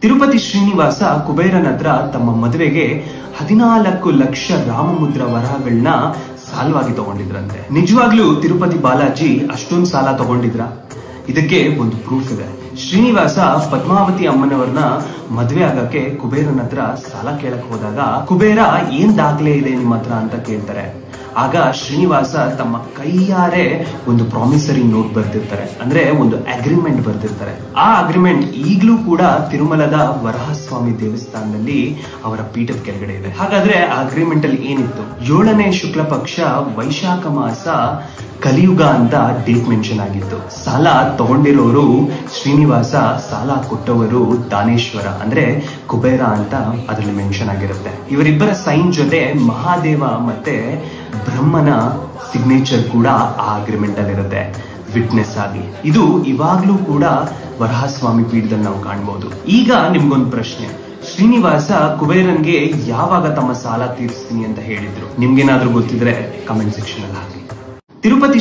ತಿರುಪತಿ ಶ್ರೀನಿವಾಸ ಕುಬೇರನ ಹತ್ರ ತಮ್ಮ ಮದುವೆಗೆ 14 ಲಕ್ಷ ರಾಮಮುದ್ರ ವರಹಗಳನ್ನ ಸಾಲವಾಗಿ ತಗೊಂಡಿದ್ರಂತೆ. ನಿಜವಾಗ್ಲೂ ತಿರುಪತಿ ಬಾಲಾಜಿ ಅಷ್ಟೊಂದು ಸಾಲ ತಗೊಂಡಿದ್ರ? ಇದಕ್ಕೆ ಒಂದು ಪ್ರೂಫ್ ಇದೆ. ಶ್ರೀನಿವಾಸ ಪದ್ಮಾವತಿ ಅಮ್ಮನವರನ್ನ ಮದ್ವೆ ಆಗಕ್ಕೆ ಕುಬೇರನ ಹತ್ರ ಸಾಲ ಕೇಳಕ್ ಹೋದಾಗ ಕುಬೇರ ಏನ್ ದಾಖಲೆ ಇದೆ ನಿಮ್ಮ ಹತ್ರ ಅಂತ ಕೇಳ್ತಾರೆ. ಆಗ ಶ್ರೀನಿವಾಸ ತಮ್ಮ ಕೈಯಾರೆ ಒಂದು ಪ್ರಾಮಿಸರಿ ನೋಟ್ ಬರ್ತಿರ್ತಾರೆ, ಅಂದ್ರೆ ಒಂದು ಅಗ್ರಿಮೆಂಟ್ ಬರ್ತಿರ್ತಾರೆ. ಆ ಅಗ್ರಿಮೆಂಟ್ ಈಗಲೂ ಕೂಡ ತಿರುಮಲದ ವರಹಸ್ವಾಮಿ ದೇವಸ್ಥಾನದಲ್ಲಿ ಅವರ ಪೀಠದ ಕೆಳಗಡೆ ಇದೆ. ಹಾಗಾದ್ರೆ ಆ ಅಗ್ರಿಮೆಂಟ್ ಅಲ್ಲಿ ಏನಿತ್ತು? 7ನೇ ಶುಕ್ಲ ಪಕ್ಷ ವೈಶಾಖ ಮಾಸ ಕಲಿಯುಗ ಅಂತ ಡೇಟ್ ಮೆನ್ಷನ್ ಆಗಿತ್ತು. ಸಾಲ ತಗೊಂಡಿರೋರು ಶ್ರೀನಿವಾಸ, ಸಾಲ ಕೊಟ್ಟವರು ದಾನೇಶ್ವರ ಅಂದ್ರೆ ಕುಬೇರ ಅಂತ ಅದರಲ್ಲಿ ಮೆನ್ಷನ್ ಆಗಿರುತ್ತೆ. ಇವರಿಬ್ಬರ ಸೈನ್ ಜೊತೆ ಮಹಾದೇವ ಮತ್ತೆ ಬ್ರಹ್ಮನ ಸಿಗ್ನೇಚರ್ ಕೂಡ ಆ ಅಗ್ರಿಮೆಂಟ್ ಅಲ್ಲಿ ಇರುತ್ತೆ ವಿಟ್ನೆಸ್ ಆಗಿ. ಇದು ಇವಾಗ್ಲೂ ಕೂಡ ವರಹಸ್ವಾಮಿ ಪೀಠದಲ್ಲಿ ನಾವು ಕಾಣಬಹುದು. ಈಗ ನಿಮ್ಗೊಂದು ಪ್ರಶ್ನೆ, ಶ್ರೀನಿವಾಸ ಕುಬೇರನ್ಗೆ ಯಾವಾಗ ತಮ್ಮ ಸಾಲ ತೀರಿಸ್ತೀನಿ ಅಂತ ಹೇಳಿದ್ರು? ನಿಮ್ಗೇನಾದ್ರೂ ಗೊತ್ತಿದ್ರೆ ಕಮೆಂಟ್ ಸೆಕ್ಷನ್ ಅಲ್ಲಿ ಹಾಕಿ. ತಿರುಪತಿ